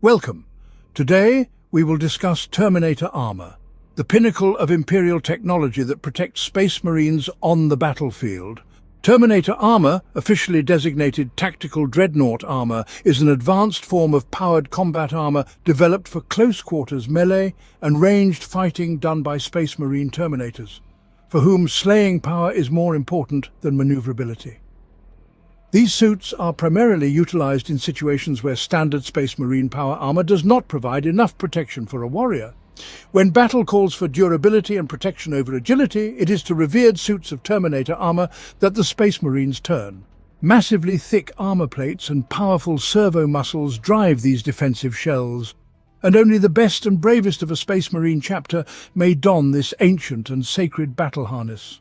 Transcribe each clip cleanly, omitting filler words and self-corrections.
Welcome. Today, we will discuss Terminator Armour, the pinnacle of Imperial technology that protects Space Marines on the battlefield. Terminator Armour, officially designated Tactical Dreadnought Armour, is an advanced form of powered combat armour developed for close-quarters melee and ranged fighting done by Space Marine Terminators, for whom slaying power is more important than manoeuvrability. These suits are primarily utilized in situations where standard Space Marine power armor does not provide enough protection for a warrior. When battle calls for durability and protection over agility, it is to revered suits of Terminator armor that the Space Marines turn. Massively thick armor plates and powerful servo muscles drive these defensive shells, and only the best and bravest of a Space Marine chapter may don this ancient and sacred battle harness.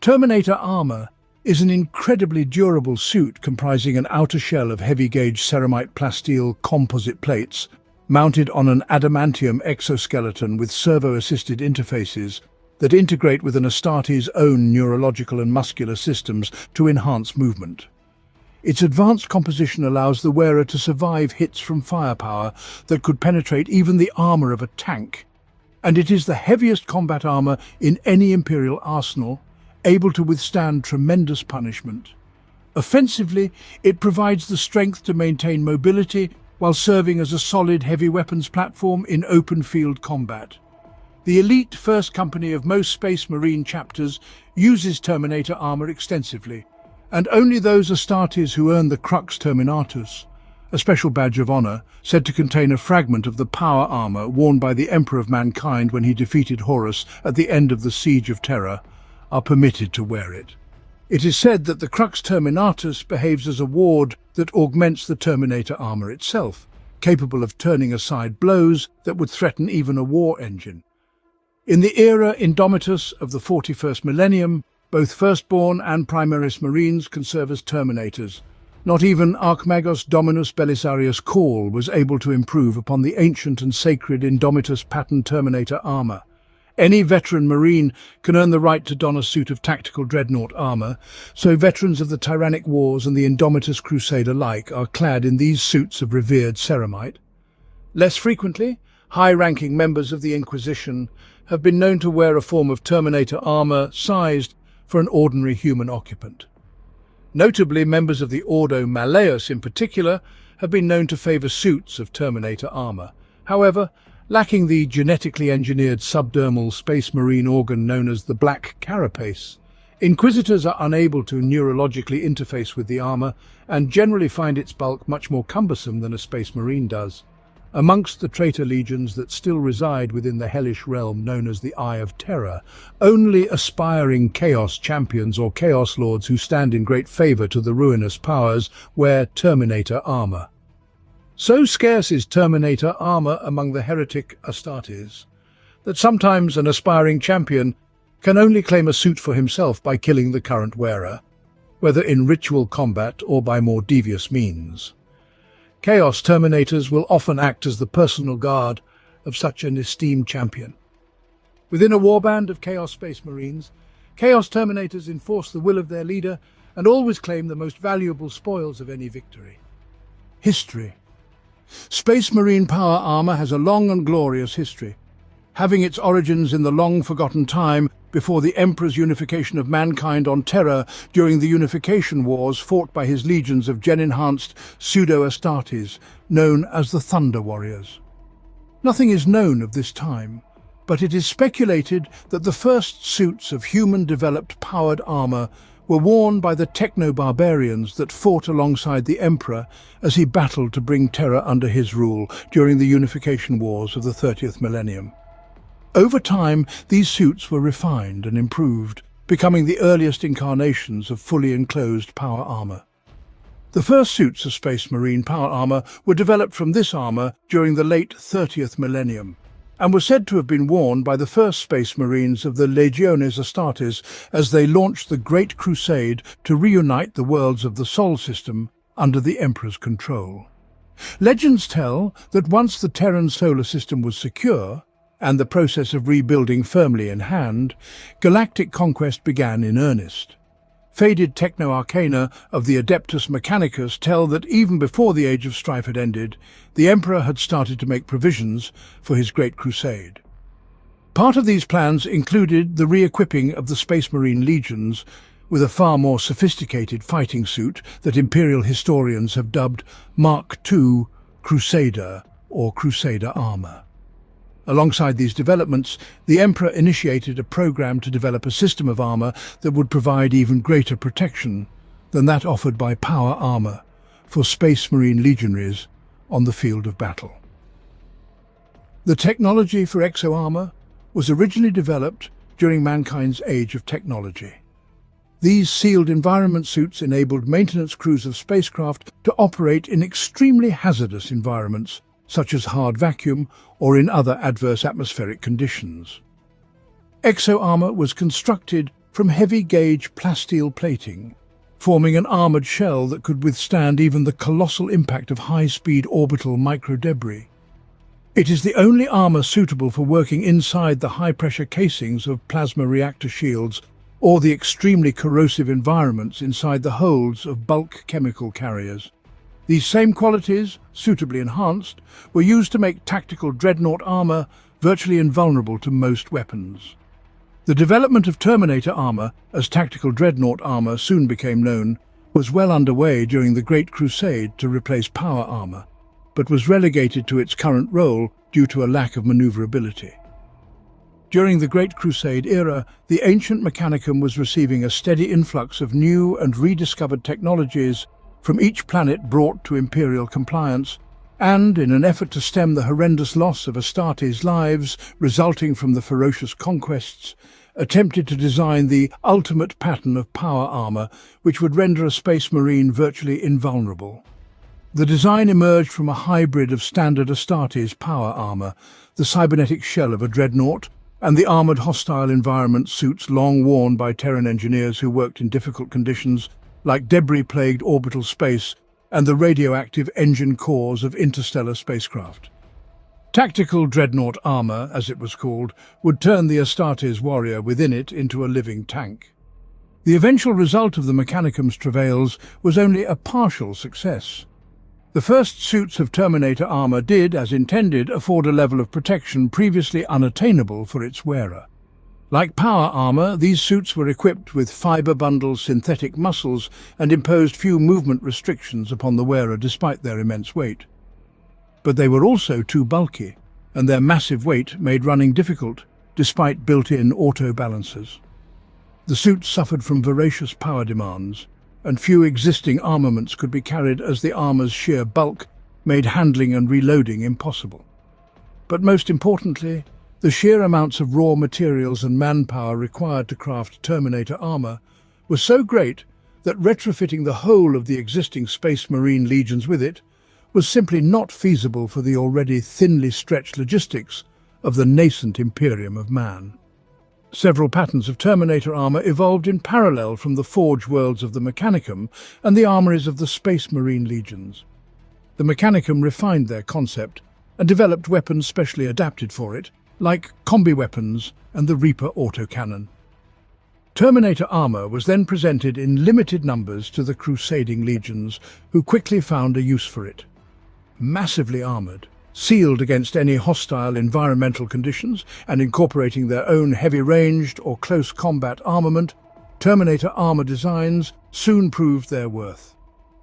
Terminator armor is an incredibly durable suit comprising an outer shell of heavy-gauge ceramite plasteel composite plates mounted on an adamantium exoskeleton with servo-assisted interfaces that integrate with an Astarte's own neurological and muscular systems to enhance movement. Its advanced composition allows the wearer to survive hits from firepower that could penetrate even the armor of a tank, and it is the heaviest combat armor in any Imperial arsenal, able to withstand tremendous punishment. Offensively, it provides the strength to maintain mobility while serving as a solid heavy weapons platform in open-field combat. The elite first company of most Space Marine chapters uses Terminator armor extensively, and only those Astartes who earn the Crux Terminatus, a special badge of honor said to contain a fragment of the power armor worn by the Emperor of Mankind when he defeated Horus at the end of the Siege of Terra, are permitted to wear it. It is said that the Crux Terminatus behaves as a ward that augments the Terminator armor itself, capable of turning aside blows that would threaten even a war engine. In the era Indomitus of the 41st millennium, both Firstborn and Primaris Marines can serve as Terminators. Not even Archmagos Dominus Belisarius Call was able to improve upon the ancient and sacred Indomitus pattern Terminator armor. Any veteran Marine can earn the right to don a suit of tactical dreadnought armor, so veterans of the Tyrannic Wars and the Indomitus Crusade alike are clad in these suits of revered ceramite. Less frequently, high-ranking members of the Inquisition have been known to wear a form of Terminator armor sized for an ordinary human occupant. Notably, members of the Ordo Malleus in particular have been known to favor suits of Terminator armor. However, lacking the genetically engineered subdermal Space Marine organ known as the black carapace, Inquisitors are unable to neurologically interface with the armor and generally find its bulk much more cumbersome than a Space Marine does. Amongst the traitor legions that still reside within the hellish realm known as the Eye of Terror, only aspiring Chaos champions or Chaos Lords who stand in great favor to the ruinous powers wear Terminator armor. So scarce is Terminator armor among the heretic Astartes that sometimes an aspiring champion can only claim a suit for himself by killing the current wearer, whether in ritual combat or by more devious means. Chaos Terminators will often act as the personal guard of such an esteemed champion. Within a warband of Chaos Space Marines, Chaos Terminators enforce the will of their leader and always claim the most valuable spoils of any victory. History. Space Marine power armor has a long and glorious history, having its origins in the long-forgotten time before the Emperor's unification of mankind on Terra during the Unification Wars fought by his legions of gen-enhanced pseudo-Astartes, known as the Thunder Warriors. Nothing is known of this time, but it is speculated that the first suits of human-developed powered armor were worn by the techno-barbarians that fought alongside the Emperor as he battled to bring Terra under his rule during the Unification Wars of the 30th millennium. Over time, these suits were refined and improved, becoming the earliest incarnations of fully enclosed power armor. The first suits of Space Marine power armor were developed from this armor during the late 30th millennium, and were said to have been worn by the first Space Marines of the Legiones Astartes as they launched the Great Crusade to reunite the worlds of the Sol system under the Emperor's control. Legends tell that once the Terran solar system was secure, and the process of rebuilding firmly in hand, galactic conquest began in earnest. faded techno-arcana of the Adeptus Mechanicus tell that even before the Age of Strife had ended, the Emperor had started to make provisions for his Great Crusade. Part of these plans included the re-equipping of the Space Marine legions with a far more sophisticated fighting suit that Imperial historians have dubbed Mark II Crusader or Crusader armor. Alongside these developments, the Emperor initiated a program to develop a system of armor that would provide even greater protection than that offered by power armor for Space Marine legionaries on the field of battle. The technology for exo-armor was originally developed during mankind's age of technology. These sealed environment suits enabled maintenance crews of spacecraft to operate in extremely hazardous environments, such as hard vacuum or in other adverse atmospheric conditions. Exo-armor was constructed from heavy-gauge plasteel plating, forming an armored shell that could withstand even the colossal impact of high-speed orbital microdebris. It is the only armor suitable for working inside the high-pressure casings of plasma reactor shields or the extremely corrosive environments inside the holds of bulk chemical carriers. These same qualities, suitably enhanced, were used to make tactical Dreadnought armor virtually invulnerable to most weapons. The development of Terminator armor, as tactical Dreadnought armor soon became known, was well underway during the Great Crusade to replace power armor, but was relegated to its current role due to a lack of maneuverability. During the Great Crusade era, the ancient Mechanicum was receiving a steady influx of new and rediscovered technologies from each planet brought to Imperial compliance, and, in an effort to stem the horrendous loss of Astartes' lives resulting from the ferocious conquests, attempted to design the ultimate pattern of power armor which would render a Space Marine virtually invulnerable. The design emerged from a hybrid of standard Astartes power armor, the cybernetic shell of a Dreadnought, and the armored hostile environment suits long worn by Terran engineers who worked in difficult conditions like debris-plagued orbital space and the radioactive engine cores of interstellar spacecraft. Tactical Dreadnought armor, as it was called, would turn the Astartes warrior within it into a living tank. The eventual result of the Mechanicum's travails was only a partial success. The first suits of Terminator armor did, as intended, afford a level of protection previously unattainable for its wearer. Like power armor, these suits were equipped with fiber-bundled synthetic muscles and imposed few movement restrictions upon the wearer despite their immense weight. But they were also too bulky, and their massive weight made running difficult, despite built-in auto-balancers. The suits suffered from voracious power demands, and few existing armaments could be carried as the armor's sheer bulk made handling and reloading impossible. But most importantly, the sheer amounts of raw materials and manpower required to craft Terminator armor was so great that retrofitting the whole of the existing Space Marine legions with it was simply not feasible for the already thinly stretched logistics of the nascent Imperium of Man. Several patterns of Terminator armor evolved in parallel from the forge worlds of the Mechanicum and the armories of the Space Marine legions. The Mechanicum refined their concept and developed weapons specially adapted for it, like combi weapons and the Reaper autocannon. Terminator armor was then presented in limited numbers to the crusading legions, who quickly found a use for it. Massively armored, sealed against any hostile environmental conditions, and incorporating their own heavy-ranged or close combat armament, Terminator armor designs soon proved their worth.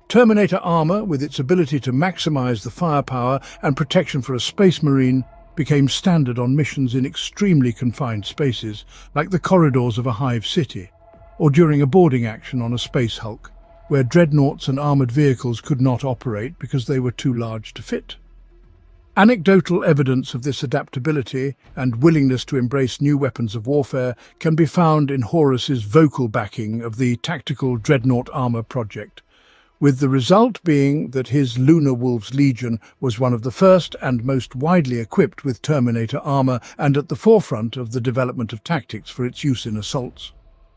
Terminator armor, with its ability to maximize the firepower and protection for a Space Marine, became standard on missions in extremely confined spaces, like the corridors of a hive city, or during a boarding action on a space hulk, where dreadnoughts and armored vehicles could not operate because they were too large to fit. Anecdotal evidence of this adaptability and willingness to embrace new weapons of warfare can be found in Horus's vocal backing of the tactical Dreadnought armor project, with the result being that his Lunar Wolves Legion was one of the first and most widely equipped with Terminator armor and at the forefront of the development of tactics for its use in assaults.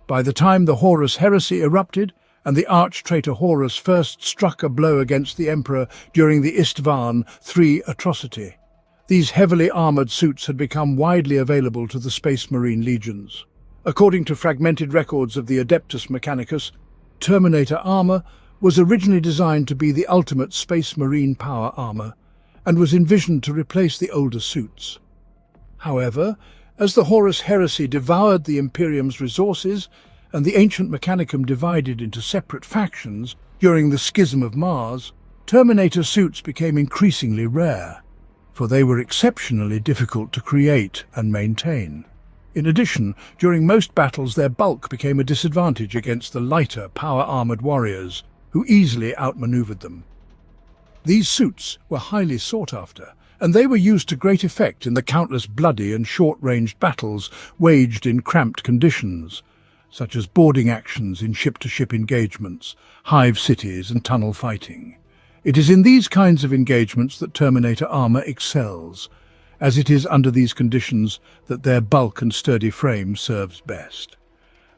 By the time the Horus heresy erupted, and the arch-traitor Horus first struck a blow against the Emperor during the Istvan III atrocity, these heavily armored suits had become widely available to the Space Marine legions. According to fragmented records of the Adeptus Mechanicus, Terminator armor was originally designed to be the ultimate space marine power armor and was envisioned to replace the older suits. However, as the Horus Heresy devoured the Imperium's resources and the ancient Mechanicum divided into separate factions during the Schism of Mars, Terminator suits became increasingly rare, for they were exceptionally difficult to create and maintain. In addition, during most battles their bulk became a disadvantage against the lighter, power-armored warriors, who easily outmaneuvered them. These suits were highly sought after, and they were used to great effect in the countless bloody and short-ranged battles waged in cramped conditions, such as boarding actions in ship-to-ship engagements, hive cities and tunnel fighting. It is in these kinds of engagements that Terminator armor excels, as it is under these conditions that their bulk and sturdy frame serves best.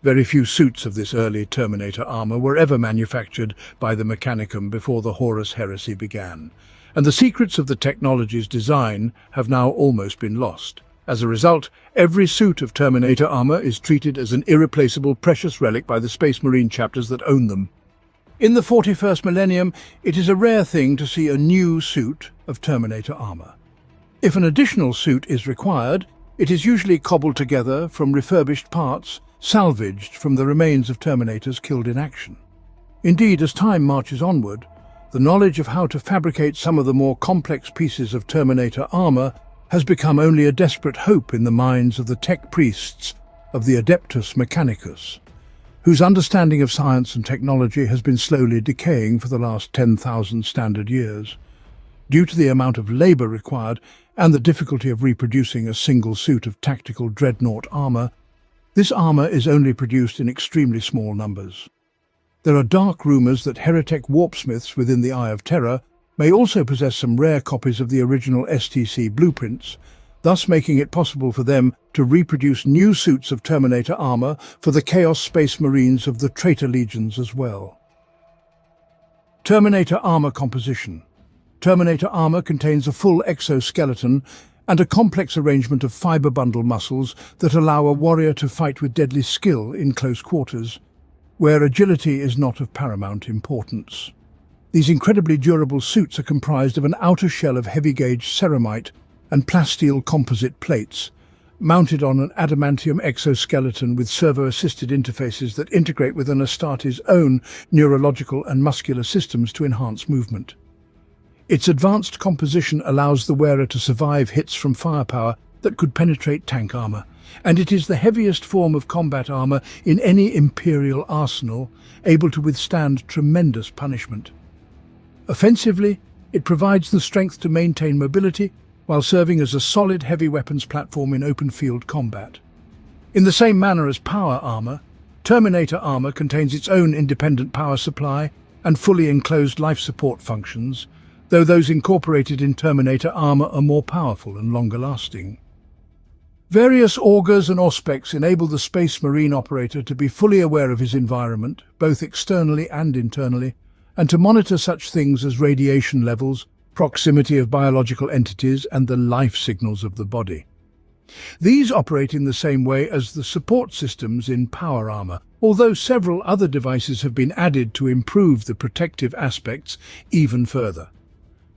Very few suits of this early Terminator armor were ever manufactured by the Mechanicum before the Horus Heresy began, and the secrets of the technology's design have now almost been lost. As a result, every suit of Terminator armor is treated as an irreplaceable precious relic by the Space Marine chapters that own them. In the 41st millennium, it is a rare thing to see a new suit of Terminator armor. If an additional suit is required, it is usually cobbled together from refurbished parts, salvaged from the remains of Terminators killed in action. Indeed, as time marches onward, the knowledge of how to fabricate some of the more complex pieces of Terminator armor has become only a desperate hope in the minds of the tech priests of the Adeptus Mechanicus, whose understanding of science and technology has been slowly decaying for the last 10,000 standard years. Due to the amount of labor required and the difficulty of reproducing a single suit of tactical Dreadnought armor, this armor is only produced in extremely small numbers. There are dark rumors that heretic warpsmiths within the Eye of Terror may also possess some rare copies of the original STC blueprints, thus making it possible for them to reproduce new suits of Terminator armor for the Chaos Space Marines of the Traitor Legions as well. Terminator armor composition. Terminator armor contains a full exoskeleton and a complex arrangement of fiber bundle muscles that allow a warrior to fight with deadly skill in close quarters, where agility is not of paramount importance. These incredibly durable suits are comprised of an outer shell of heavy-gauge ceramite and plasteel composite plates, mounted on an adamantium exoskeleton with servo-assisted interfaces that integrate with an Astartes' own neurological and muscular systems to enhance movement. Its advanced composition allows the wearer to survive hits from firepower that could penetrate tank armor, and it is the heaviest form of combat armor in any Imperial arsenal, able to withstand tremendous punishment. Offensively, it provides the strength to maintain mobility while serving as a solid heavy weapons platform in open-field combat. In the same manner as power armor, Terminator armor contains its own independent power supply and fully enclosed life support functions, though those incorporated in Terminator armor are more powerful and longer-lasting. Various augurs and auspex enable the Space Marine operator to be fully aware of his environment, both externally and internally, and to monitor such things as radiation levels, proximity of biological entities, and the life signals of the body. These operate in the same way as the support systems in power armor, although several other devices have been added to improve the protective aspects even further.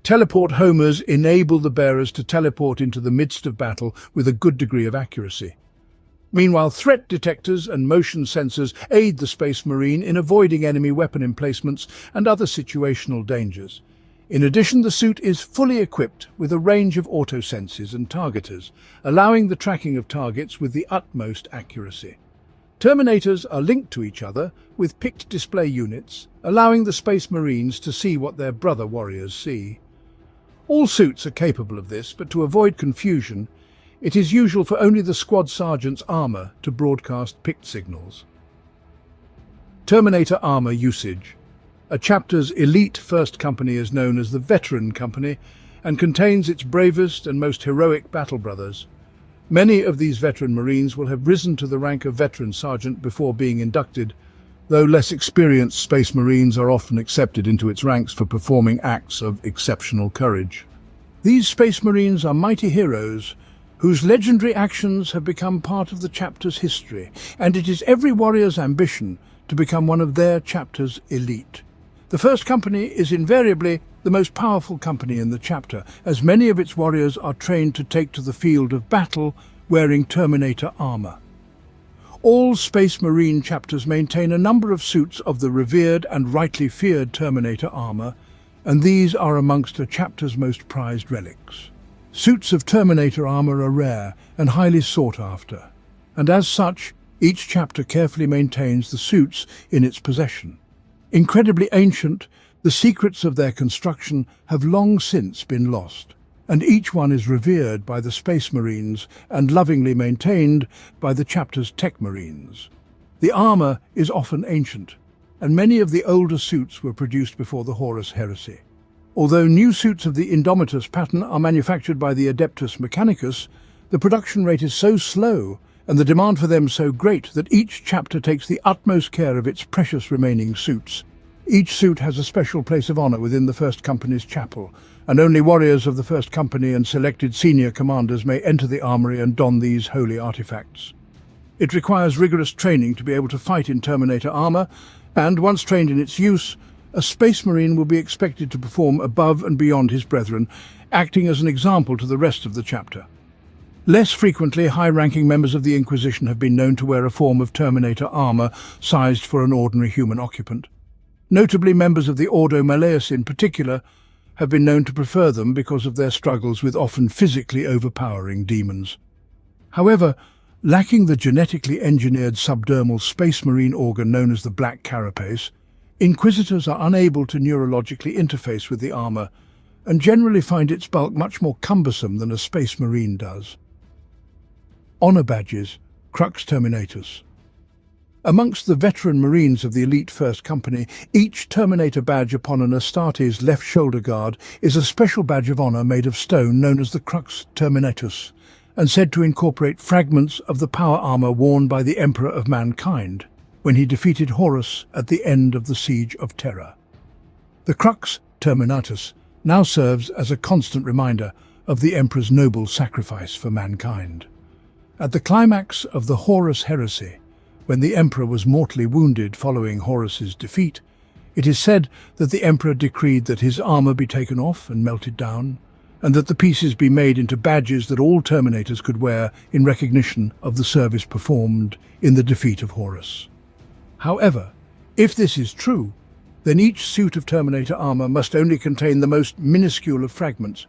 Teleport homers enable the bearers to teleport into the midst of battle with a good degree of accuracy. Meanwhile, threat detectors and motion sensors aid the Space Marine in avoiding enemy weapon emplacements and other situational dangers. In addition, the suit is fully equipped with a range of autosenses and targeters, allowing the tracking of targets with the utmost accuracy. Terminators are linked to each other with picked display units, allowing the Space Marines to see what their brother warriors see. All suits are capable of this, but to avoid confusion, it is usual for only the squad sergeant's armor to broadcast picked signals. Terminator armor usage. A chapter's elite first company is known as the Veteran Company and contains its bravest and most heroic battle brothers. Many of these veteran Marines will have risen to the rank of Veteran Sergeant before being inducted, though less experienced Space Marines are often accepted into its ranks for performing acts of exceptional courage. These Space Marines are mighty heroes whose legendary actions have become part of the chapter's history, and it is every warrior's ambition to become one of their chapter's elite. The first company is invariably the most powerful company in the chapter, as many of its warriors are trained to take to the field of battle wearing Terminator armor. All Space Marine chapters maintain a number of suits of the revered and rightly feared Terminator armor, and these are amongst a chapter's most prized relics. Suits of Terminator armor are rare and highly sought after, and as such, each chapter carefully maintains the suits in its possession. Incredibly ancient, the secrets of their construction have long since been lost, and each one is revered by the Space Marines and lovingly maintained by the chapter's Tech Marines. The armor is often ancient, and many of the older suits were produced before the Horus Heresy. Although new suits of the Indomitus pattern are manufactured by the Adeptus Mechanicus, the production rate is so slow and the demand for them so great that each chapter takes the utmost care of its precious remaining suits. Each suit has a special place of honor within the First Company's chapel, and only warriors of the First Company and selected senior commanders may enter the armory and don these holy artifacts. It requires rigorous training to be able to fight in Terminator armor, and once trained in its use, a Space Marine will be expected to perform above and beyond his brethren, acting as an example to the rest of the chapter. Less frequently, high-ranking members of the Inquisition have been known to wear a form of Terminator armor sized for an ordinary human occupant. Notably, members of the Ordo Malleus in particular have been known to prefer them because of their struggles with often physically overpowering demons. However, lacking the genetically engineered subdermal Space Marine organ known as the Black Carapace, Inquisitors are unable to neurologically interface with the armor and generally find its bulk much more cumbersome than a Space Marine does. Honor badges, Crux Terminatus. Amongst the veteran Marines of the elite First Company, each Terminator badge upon an Astarte's left shoulder guard is a special badge of honor made of stone known as the Crux Terminatus, and said to incorporate fragments of the power armor worn by the Emperor of Mankind when he defeated Horus at the end of the Siege of Terra. The Crux Terminatus now serves as a constant reminder of the Emperor's noble sacrifice for mankind. At the climax of the Horus Heresy, when the Emperor was mortally wounded following Horus's defeat, it is said that the Emperor decreed that his armor be taken off and melted down, and that the pieces be made into badges that all Terminators could wear in recognition of the service performed in the defeat of Horus. However, if this is true, then each suit of Terminator armor must only contain the most minuscule of fragments.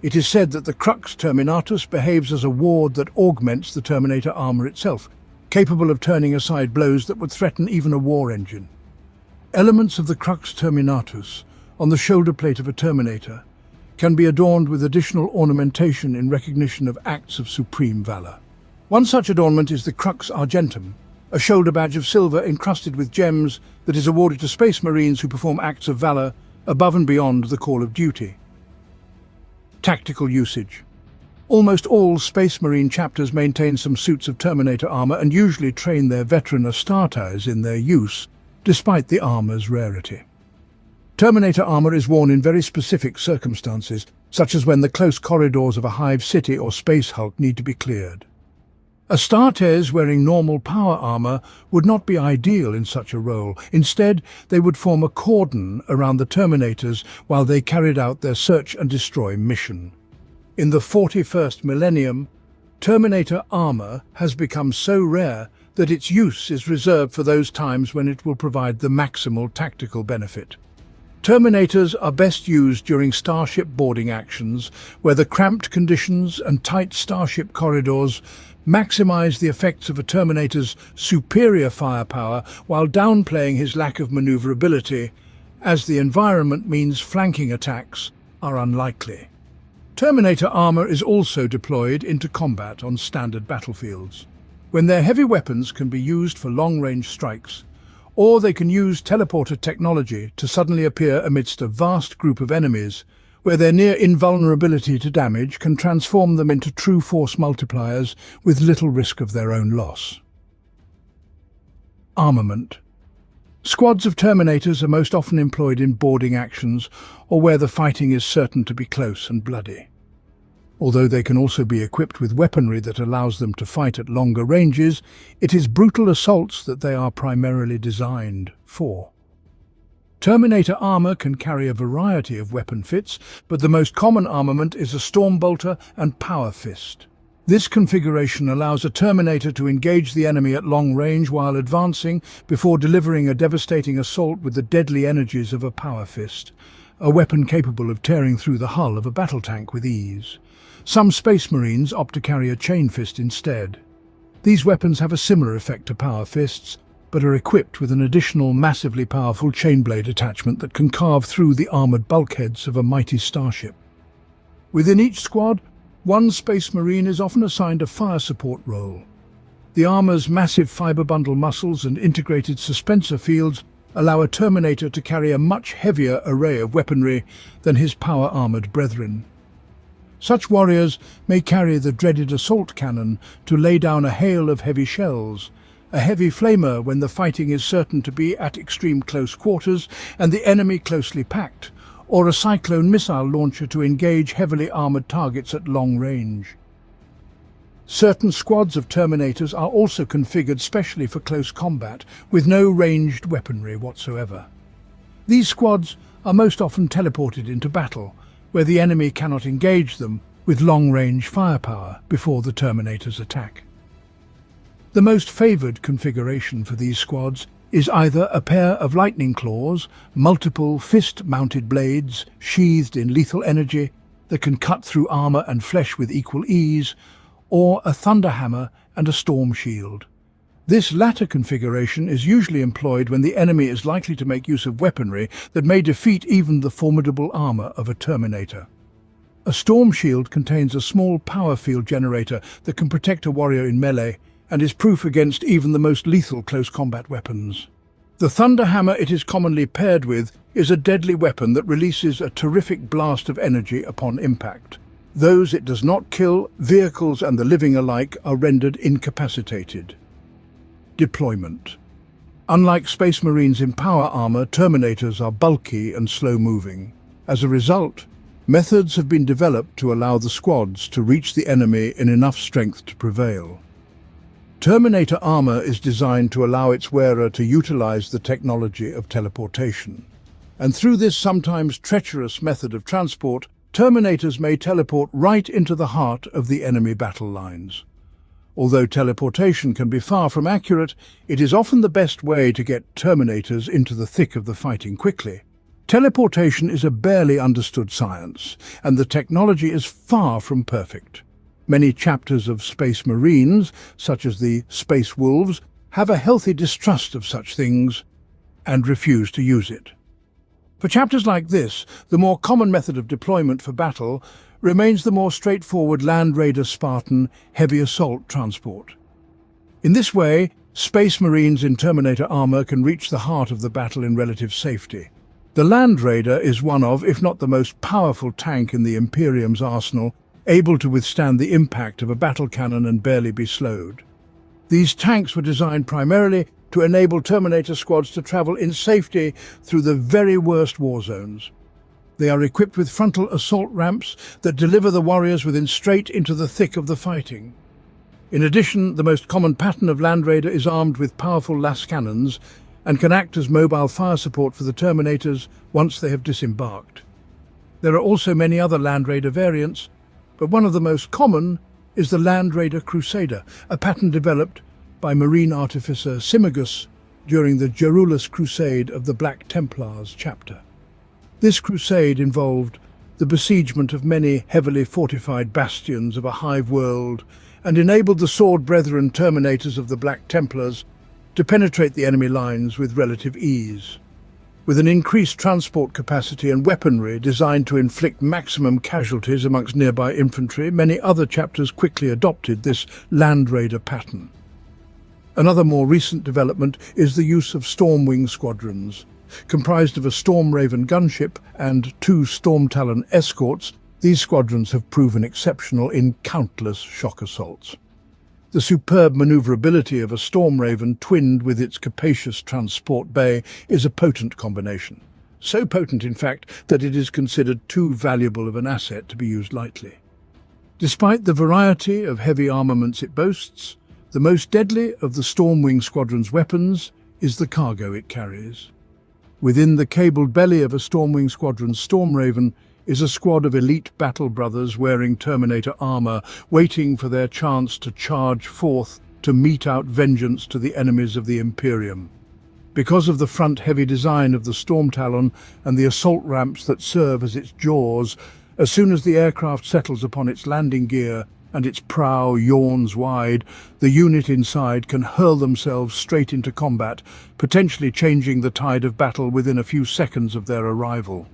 It is said that the Crux Terminatus behaves as a ward that augments the Terminator armor itself, capable of turning aside blows that would threaten even a war engine. Elements of the Crux Terminatus on the shoulder plate of a Terminator can be adorned with additional ornamentation in recognition of acts of supreme valor. One such adornment is the Crux Argentum, a shoulder badge of silver encrusted with gems that is awarded to Space Marines who perform acts of valor above and beyond the call of duty. Tactical usage. Almost all Space Marine chapters maintain some suits of Terminator armor and usually train their veteran Astartes in their use, despite the armor's rarity. Terminator armor is worn in very specific circumstances, such as when the close corridors of a hive city or space hulk need to be cleared. Astartes wearing normal power armor would not be ideal in such a role. Instead, they would form a cordon around the Terminators while they carried out their search and destroy mission. In the 41st millennium, Terminator armor has become so rare that its use is reserved for those times when it will provide the maximal tactical benefit. Terminators are best used during starship boarding actions, where the cramped conditions and tight starship corridors maximize the effects of a Terminator's superior firepower while downplaying his lack of maneuverability, as the environment means flanking attacks are unlikely. Terminator armor is also deployed into combat on standard battlefields, when their heavy weapons can be used for long-range strikes, or they can use teleporter technology to suddenly appear amidst a vast group of enemies, where their near invulnerability to damage can transform them into true force multipliers with little risk of their own loss. Armament. Squads of Terminators are most often employed in boarding actions or where the fighting is certain to be close and bloody. Although they can also be equipped with weaponry that allows them to fight at longer ranges, it is brutal assaults that they are primarily designed for. Terminator armor can carry a variety of weapon fits, but the most common armament is a storm bolter and power fist. This configuration allows a Terminator to engage the enemy at long range while advancing before delivering a devastating assault with the deadly energies of a power fist, a weapon capable of tearing through the hull of a battle tank with ease. Some Space Marines opt to carry a chain fist instead. These weapons have a similar effect to power fists, but are equipped with an additional massively powerful chain blade attachment that can carve through the armoured bulkheads of a mighty starship. Within each squad, one Space Marine is often assigned a fire support role. The armour's massive fibre bundle muscles and integrated suspensor fields allow a Terminator to carry a much heavier array of weaponry than his power-armoured brethren. Such warriors may carry the dreaded assault cannon to lay down a hail of heavy shells, a heavy flamer when the fighting is certain to be at extreme close quarters and the enemy closely packed, or a cyclone missile launcher to engage heavily armoured targets at long range. Certain squads of Terminators are also configured specially for close combat, with no ranged weaponry whatsoever. These squads are most often teleported into battle, where the enemy cannot engage them with long-range firepower before the Terminators attack. The most favoured configuration for these squads is either a pair of lightning claws, multiple fist-mounted blades sheathed in lethal energy that can cut through armour and flesh with equal ease, or a thunder hammer and a storm shield. This latter configuration is usually employed when the enemy is likely to make use of weaponry that may defeat even the formidable armour of a Terminator. A storm shield contains a small power field generator that can protect a warrior in melee and is proof against even the most lethal close combat weapons. The thunder hammer it is commonly paired with is a deadly weapon that releases a terrific blast of energy upon impact. Those it does not kill, vehicles and the living alike, are rendered incapacitated. Deployment. Unlike Space Marines in power armor, Terminators are bulky and slow-moving. As a result, methods have been developed to allow the squads to reach the enemy in enough strength to prevail. Terminator armor is designed to allow its wearer to utilize the technology of teleportation. And through this sometimes treacherous method of transport, Terminators may teleport right into the heart of the enemy battle lines. Although teleportation can be far from accurate, it is often the best way to get Terminators into the thick of the fighting quickly. Teleportation is a barely understood science, and the technology is far from perfect. Many chapters of Space Marines, such as the Space Wolves, have a healthy distrust of such things and refuse to use it. For chapters like this, the more common method of deployment for battle remains the more straightforward Land Raider Spartan heavy assault transport. In this way, Space Marines in Terminator armor can reach the heart of the battle in relative safety. The Land Raider is one of, if not the most powerful tank in the Imperium's arsenal, able to withstand the impact of a battle cannon and barely be slowed. These tanks were designed primarily to enable Terminator squads to travel in safety through the very worst war zones. They are equipped with frontal assault ramps that deliver the warriors within straight into the thick of the fighting. In addition, the most common pattern of Land Raider is armed with powerful las cannons and can act as mobile fire support for the Terminators once they have disembarked. There are also many other Land Raider variants, but one of the most common is the Land Raider Crusader, a pattern developed by Marine artificer Symagus during the Garrulous Crusade of the Black Templars chapter. This crusade involved the besiegement of many heavily fortified bastions of a hive world and enabled the Sword Brethren Terminators of the Black Templars to penetrate the enemy lines with relative ease. With an increased transport capacity and weaponry designed to inflict maximum casualties amongst nearby infantry, many other chapters quickly adopted this Land Raider pattern. Another more recent development is the use of Stormwing squadrons. Comprised of a Storm Raven gunship and 2 Storm Talon escorts, these squadrons have proven exceptional in countless shock assaults. The superb maneuverability of a Storm Raven twinned with its capacious transport bay is a potent combination. So potent, in fact, that it is considered too valuable of an asset to be used lightly. Despite the variety of heavy armaments it boasts, the most deadly of the Stormwing Squadron's weapons is the cargo it carries. Within the cabled belly of a Stormwing Squadron's Storm Raven is a squad of elite battle brothers wearing Terminator armor, waiting for their chance to charge forth to mete out vengeance to the enemies of the Imperium. Because of the front-heavy design of the Storm Talon and the assault ramps that serve as its jaws, as soon as the aircraft settles upon its landing gear and its prow yawns wide, the unit inside can hurl themselves straight into combat, potentially changing the tide of battle within a few seconds of their arrival.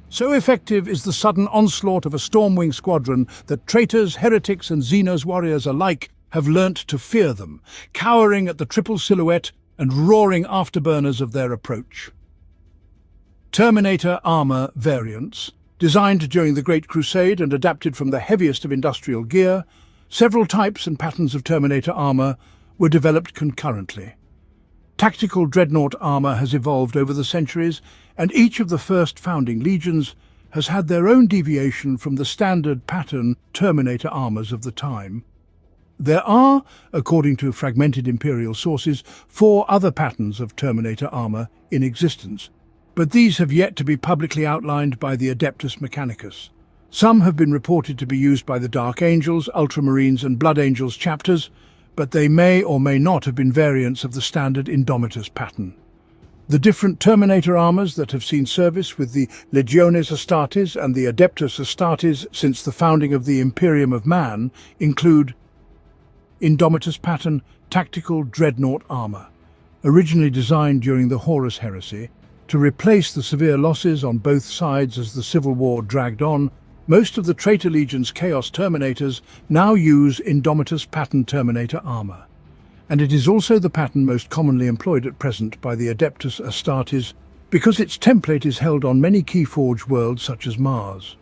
So effective is the sudden onslaught of a Stormwing Squadron that traitors, heretics and Xenos warriors alike have learnt to fear them, cowering at the triple silhouette and roaring afterburners of their approach. Terminator armor variants. Designed during the Great Crusade and adapted from the heaviest of industrial gear, several types and patterns of Terminator armor were developed concurrently. Tactical Dreadnought armor has evolved over the centuries, and each of the first founding legions has had their own deviation from the standard pattern Terminator armors of the time. There are, according to fragmented Imperial sources, 4 other patterns of Terminator armor in existence, but these have yet to be publicly outlined by the Adeptus Mechanicus. Some have been reported to be used by the Dark Angels, Ultramarines and Blood Angels chapters, but they may or may not have been variants of the standard Indomitus pattern. The different Terminator armors that have seen service with the Legiones Astartes and the Adeptus Astartes since the founding of the Imperium of Man include Indomitus pattern Tactical Dreadnought armor, originally designed during the Horus Heresy. To replace the severe losses on both sides as the Civil War dragged on, most of the Traitor Legion's Chaos Terminators now use Indomitus pattern Terminator armor, and it is also the pattern most commonly employed at present by the Adeptus Astartes because its template is held on many Keyforge worlds such as Mars.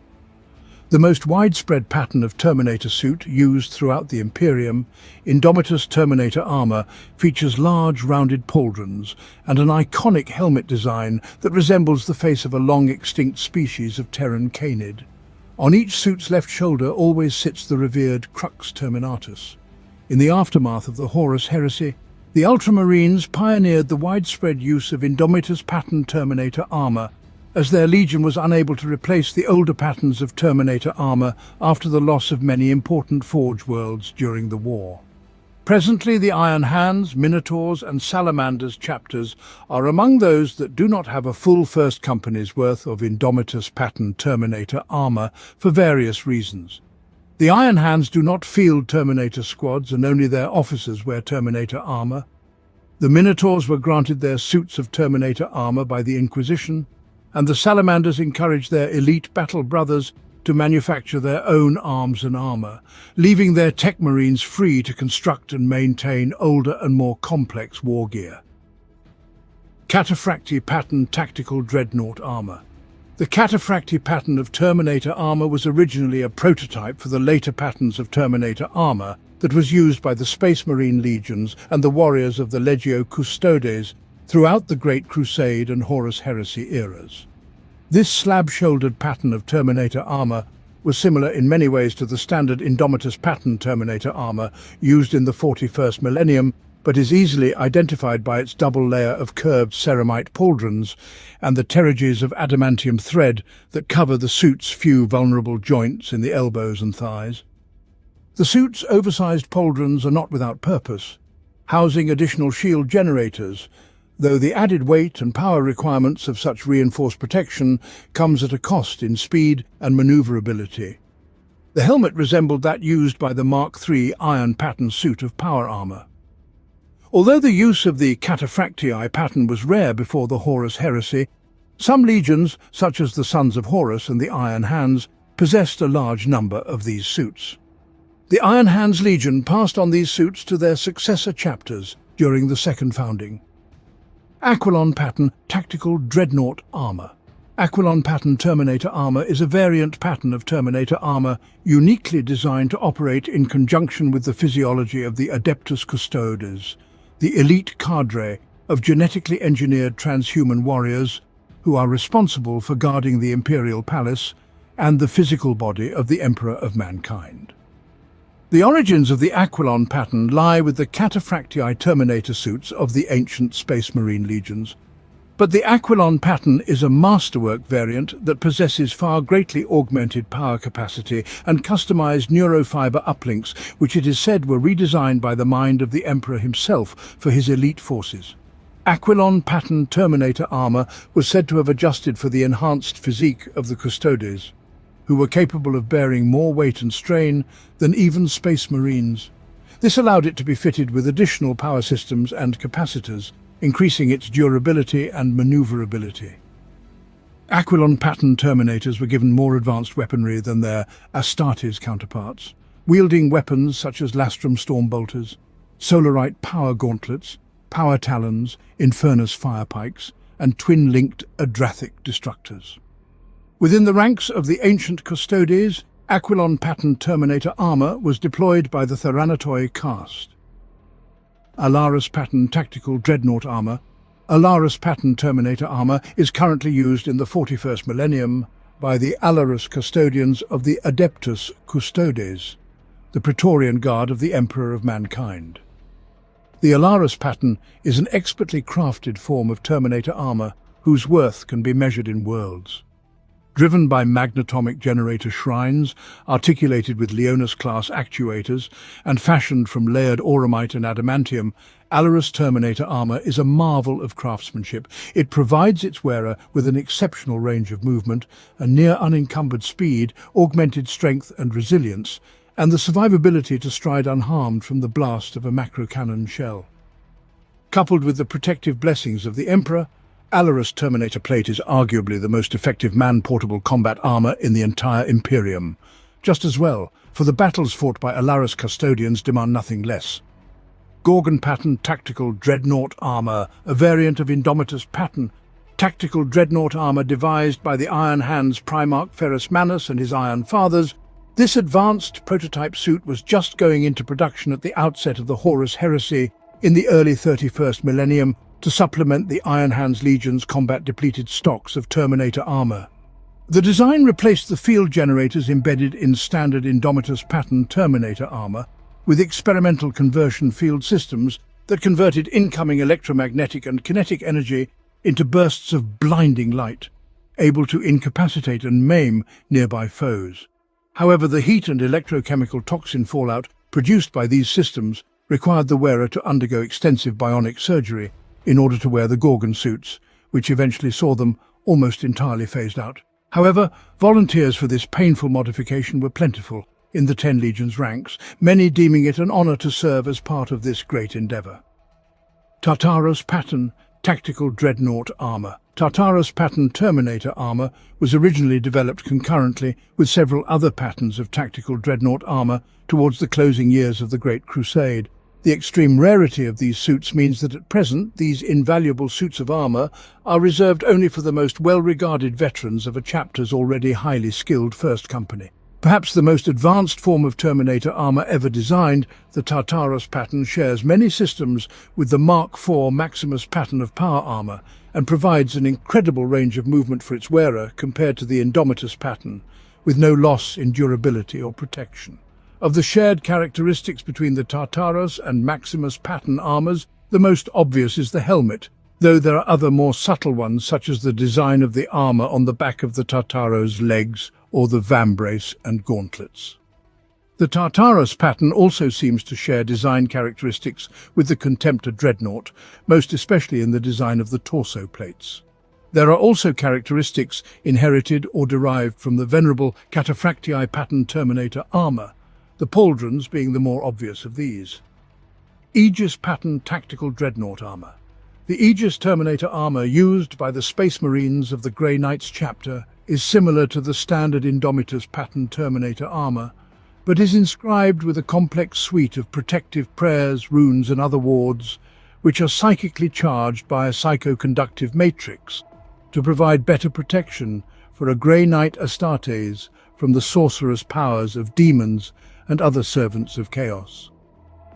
The most widespread pattern of Terminator suit used throughout the Imperium, Indomitus Terminator armor, features large rounded pauldrons and an iconic helmet design that resembles the face of a long-extinct species of Terran canid. On each suit's left shoulder always sits the revered Crux Terminatus. In the aftermath of the Horus Heresy, the Ultramarines pioneered the widespread use of Indomitus pattern Terminator armor, as their legion was unable to replace the older patterns of Terminator armor after the loss of many important Forge worlds during the war. Presently, the Iron Hands, Minotaurs and Salamanders chapters are among those that do not have a full first company's worth of Indomitus pattern Terminator armor for various reasons. The Iron Hands do not field Terminator squads and only their officers wear Terminator armor. The Minotaurs were granted their suits of Terminator armor by the Inquisition, and the Salamanders encouraged their elite battle brothers to manufacture their own arms and armor, leaving their tech marines free to construct and maintain older and more complex war gear. Cataphractii pattern Tactical Dreadnought armor. The Cataphractii pattern of Terminator armor was originally a prototype for the later patterns of Terminator armor that was used by the Space Marine legions and the warriors of the Legio Custodes throughout the Great Crusade and Horus Heresy eras. This slab-shouldered pattern of Terminator armor was similar in many ways to the standard Indomitus pattern Terminator armor used in the 41st millennium, but is easily identified by its double layer of curved ceramite pauldrons and the terriges of adamantium thread that cover the suit's few vulnerable joints in the elbows and thighs. The suit's oversized pauldrons are not without purpose, housing additional shield generators, though the added weight and power requirements of such reinforced protection comes at a cost in speed and maneuverability. The helmet resembled that used by the Mark III iron pattern suit of power armor. Although the use of the Cataphractii pattern was rare before the Horus Heresy, some legions, such as the Sons of Horus and the Iron Hands, possessed a large number of these suits. The Iron Hands Legion passed on these suits to their successor chapters during the second founding. Aquilon pattern Tactical Dreadnought armor. Aquilon pattern Terminator armor is a variant pattern of Terminator armor uniquely designed to operate in conjunction with the physiology of the Adeptus Custodes, the elite cadre of genetically engineered transhuman warriors who are responsible for guarding the Imperial Palace and the physical body of the Emperor of Mankind. The origins of the Aquilon pattern lie with the Cataphractii Terminator suits of the ancient Space Marine legions. But the Aquilon pattern is a masterwork variant that possesses far greatly augmented power capacity and customized neurofiber uplinks, which it is said were redesigned by the mind of the Emperor himself for his elite forces. Aquilon pattern Terminator armor was said to have adjusted for the enhanced physique of the Custodes, who were capable of bearing more weight and strain than even Space Marines. This allowed it to be fitted with additional power systems and capacitors, increasing its durability and maneuverability. Aquilon pattern Terminators were given more advanced weaponry than their Astartes counterparts, wielding weapons such as Lastrum Stormbolters, Solarite power gauntlets, power talons, Infernus firepikes, and twin-linked Adrathic destructors. Within the ranks of the ancient Custodes, Aquilon pattern Terminator armor was deployed by the Theranatoi caste. Alaris pattern tactical Dreadnought armor. Alaris pattern Terminator armor is currently used in the 41st millennium by the Alaris custodians of the Adeptus Custodes, the Praetorian Guard of the Emperor of Mankind. The Alaris pattern is an expertly crafted form of Terminator armor whose worth can be measured in worlds. Driven by magnetomic generator shrines, articulated with Leonis-class actuators, and fashioned from layered auramite and adamantium, Alaris Terminator armor is a marvel of craftsmanship. It provides its wearer with an exceptional range of movement, a near unencumbered speed, augmented strength and resilience, and the survivability to stride unharmed from the blast of a macro-cannon shell. Coupled with the protective blessings of the Emperor, Alaris Terminator plate is arguably the most effective man-portable combat armor in the entire Imperium. Just as well, for the battles fought by Alaris custodians demand nothing less. Gorgon pattern tactical Dreadnought armor, a variant of Indomitus pattern. Tactical Dreadnought armor devised by the Iron Hands Primarch Ferrus Manus and his Iron Fathers. This advanced prototype suit was just going into production at the outset of the Horus Heresy in the early 31st millennium, to supplement the Iron Hands Legion's combat-depleted stocks of Terminator armor. The design replaced the field generators embedded in standard Indomitus pattern Terminator armor with experimental conversion field systems that converted incoming electromagnetic and kinetic energy into bursts of blinding light, able to incapacitate and maim nearby foes. However, the heat and electrochemical toxin fallout produced by these systems required the wearer to undergo extensive bionic surgery in order to wear the Gorgon suits, which eventually saw them almost entirely phased out. However, volunteers for this painful modification were plentiful in the 10 Legions ranks, many deeming it an honor to serve as part of this great endeavor. Tartaros pattern tactical Dreadnought armor. Tartaros pattern Terminator armor was originally developed concurrently with several other patterns of tactical Dreadnought armor towards the closing years of the Great Crusade. The extreme rarity of these suits means that at present these invaluable suits of armor are reserved only for the most well-regarded veterans of a chapter's already highly skilled first company. Perhaps the most advanced form of Terminator armor ever designed, the Tartaros pattern shares many systems with the Mark IV Maximus pattern of power armor and provides an incredible range of movement for its wearer compared to the Indomitus pattern, with no loss in durability or protection. Of the shared characteristics between the Tartaros and Maximus pattern armors, the most obvious is the helmet, though there are other more subtle ones such as the design of the armor on the back of the Tartaros' legs or the vambrace and gauntlets. The Tartaros pattern also seems to share design characteristics with the Contemptor Dreadnought, most especially in the design of the torso plates. There are also characteristics inherited or derived from the venerable Cataphractii pattern Terminator armor, the pauldrons being the more obvious of these. Aegis pattern tactical Dreadnought armor. The Aegis Terminator armor used by the Space Marines of the Grey Knights chapter is similar to the standard Indomitus pattern Terminator armor, but is inscribed with a complex suite of protective prayers, runes and other wards, which are psychically charged by a psychoconductive matrix to provide better protection for a Grey Knight Astartes from the sorcerous powers of demons and other servants of chaos.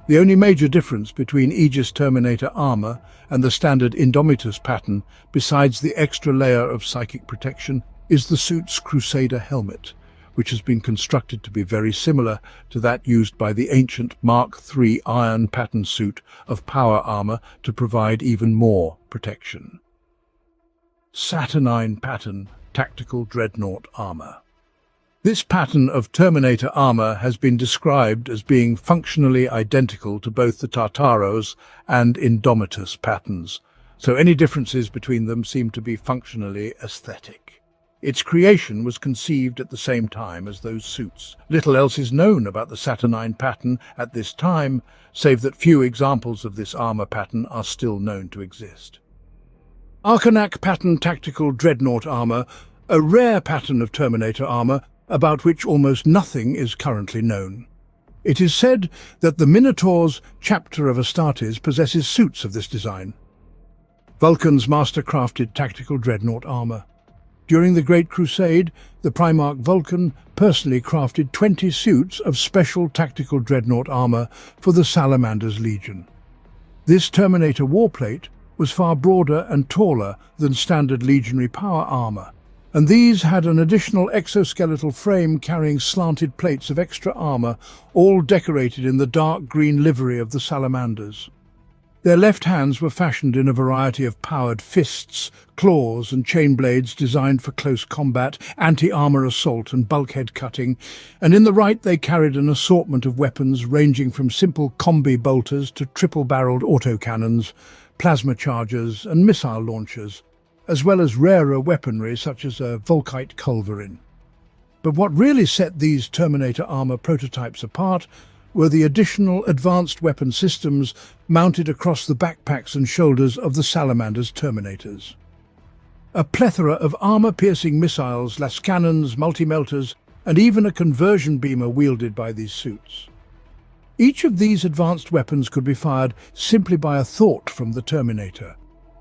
The only major difference between Aegis Terminator armor and the standard Indomitus pattern, besides the extra layer of psychic protection, is the suit's Crusader helmet, which has been constructed to be very similar to that used by the ancient Mark III iron pattern suit of power armor to provide even more protection. Saturnine pattern tactical dreadnought armor. This pattern of Terminator armor has been described as being functionally identical to both the Tartaros and Indomitus patterns, so any differences between them seem to be functionally aesthetic. Its creation was conceived at the same time as those suits. Little else is known about the Saturnine pattern at this time, save that few examples of this armor pattern are still known to exist. Arcanak pattern tactical dreadnought armor, a rare pattern of Terminator armor about which almost nothing is currently known. It is said that the Minotaur's chapter of Astartes possesses suits of this design. Vulcan's master-crafted tactical dreadnought armor. During the Great Crusade, the Primarch Vulcan personally crafted 20 suits of special tactical dreadnought armor for the Salamander's Legion. This Terminator warplate was far broader and taller than standard legionary power armor, and these had an additional exoskeletal frame carrying slanted plates of extra armor, all decorated in the dark green livery of the Salamanders. Their left hands were fashioned in a variety of powered fists, claws and chain blades designed for close combat, anti-armor assault and bulkhead cutting, and in the right they carried an assortment of weapons ranging from simple combi bolters to triple-barreled autocannons, plasma chargers and missile launchers, as well as rarer weaponry such as a Volkite culverin. But what really set these Terminator armor prototypes apart were the additional advanced weapon systems mounted across the backpacks and shoulders of the Salamander's Terminators. A plethora of armor-piercing missiles, las cannons, multi-melters, and even a conversion beamer wielded by these suits. Each of these advanced weapons could be fired simply by a thought from the Terminator,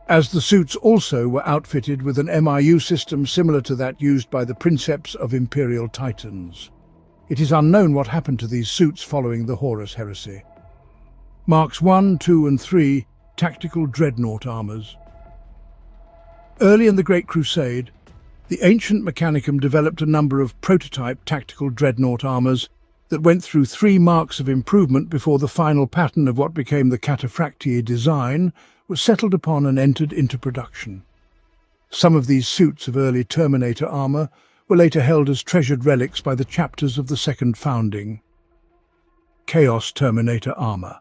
as the suits also were outfitted with an MIU system similar to that used by the Princeps of Imperial Titans. It is unknown what happened to these suits following the Horus Heresy. Marks I, II, and III tactical dreadnought armors. Early in the Great Crusade, the ancient Mechanicum developed a number of prototype tactical dreadnought armors that went through 3 marks of improvement before the final pattern of what became the Cataphractii design was settled upon and entered into production. Some of these suits of early Terminator armor were later held as treasured relics by the chapters of the Second Founding. Chaos Terminator armor.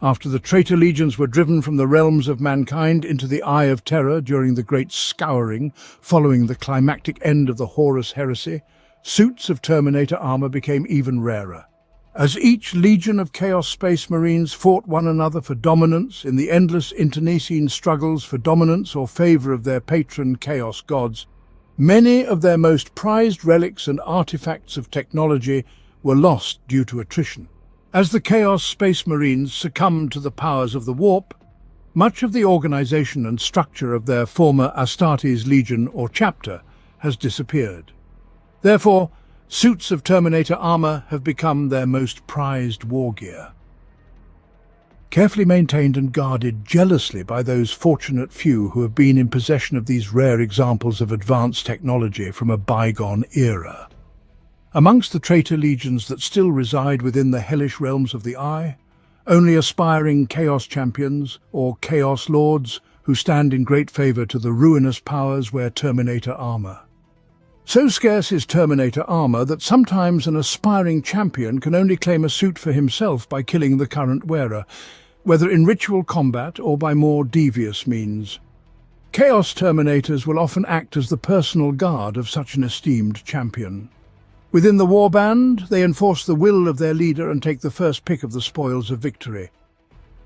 After the traitor legions were driven from the realms of mankind into the Eye of Terror during the Great Scouring following the climactic end of the Horus Heresy, suits of Terminator armor became even rarer. As each legion of Chaos Space Marines fought one another for dominance in the endless internecine struggles for dominance or favor of their patron Chaos gods, many of their most prized relics and artifacts of technology were lost due to attrition. As the Chaos Space Marines succumbed to the powers of the warp, much of the organization and structure of their former Astartes Legion or chapter has disappeared. Therefore, suits of Terminator armor have become their most prized war gear. Carefully maintained and guarded jealously by those fortunate few who have been in possession of these rare examples of advanced technology from a bygone era. Amongst the traitor legions that still reside within the hellish realms of the Eye, only aspiring Chaos champions or Chaos lords who stand in great favor to the ruinous powers wear Terminator armor. So scarce is Terminator armor that sometimes an aspiring champion can only claim a suit for himself by killing the current wearer, whether in ritual combat or by more devious means. Chaos Terminators will often act as the personal guard of such an esteemed champion. Within the warband, they enforce the will of their leader and take the first pick of the spoils of victory.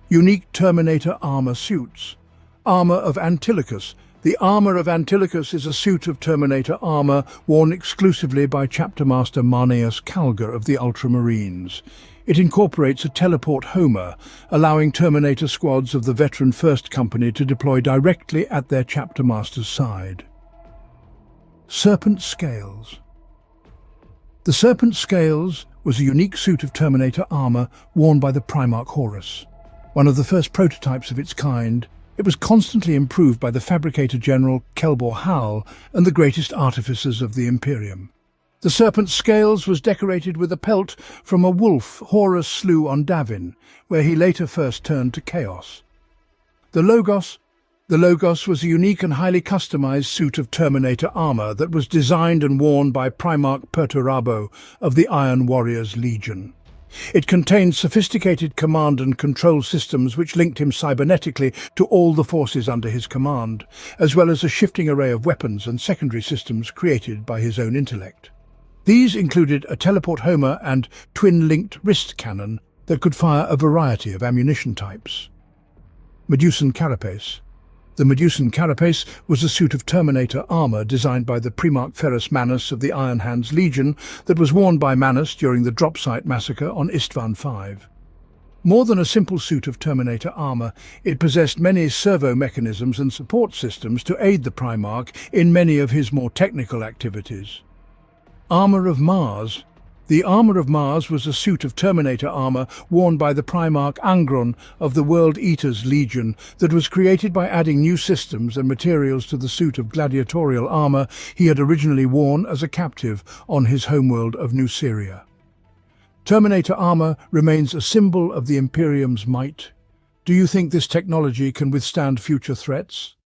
Unique Terminator armor suits. Armor of Antilochus. The armor of Antilochus is a suit of Terminator armor worn exclusively by Chapter Master Marneus Calgar of the Ultramarines. It incorporates a teleport Homer, allowing Terminator squads of the veteran First Company to deploy directly at their Chapter Master's side. Serpent Scales. The Serpent Scales was a unique suit of Terminator armor worn by the Primarch Horus. One of the first prototypes of its kind, it was constantly improved by the Fabricator General Kelbor Hal and the greatest artificers of the Imperium. The serpent's scales was decorated with a pelt from a wolf Horus slew on Davin, where he later first turned to chaos. The Logos was a unique and highly customized suit of Terminator armor that was designed and worn by Primarch Perturabo of the Iron Warriors Legion. It contained sophisticated command and control systems which linked him cybernetically to all the forces under his command, as well as a shifting array of weapons and secondary systems created by his own intellect. These included a teleport homer and twin-linked wrist cannon that could fire a variety of ammunition types. Medusan Carapace. The Medusan Carapace was a suit of Terminator armor designed by the Primarch Ferrus Manus of the Iron Hands Legion that was worn by Manus during the drop site massacre on Istvan V. More than a simple suit of Terminator armor, it possessed many servo mechanisms and support systems to aid the Primarch in many of his more technical activities. Armour of Mars. The Armour of Mars was a suit of Terminator armor worn by the Primarch Angron of the World Eaters Legion that was created by adding new systems and materials to the suit of gladiatorial armor he had originally worn as a captive on his homeworld of New Syria. Terminator armor remains a symbol of the Imperium's might. Do you think this technology can withstand future threats?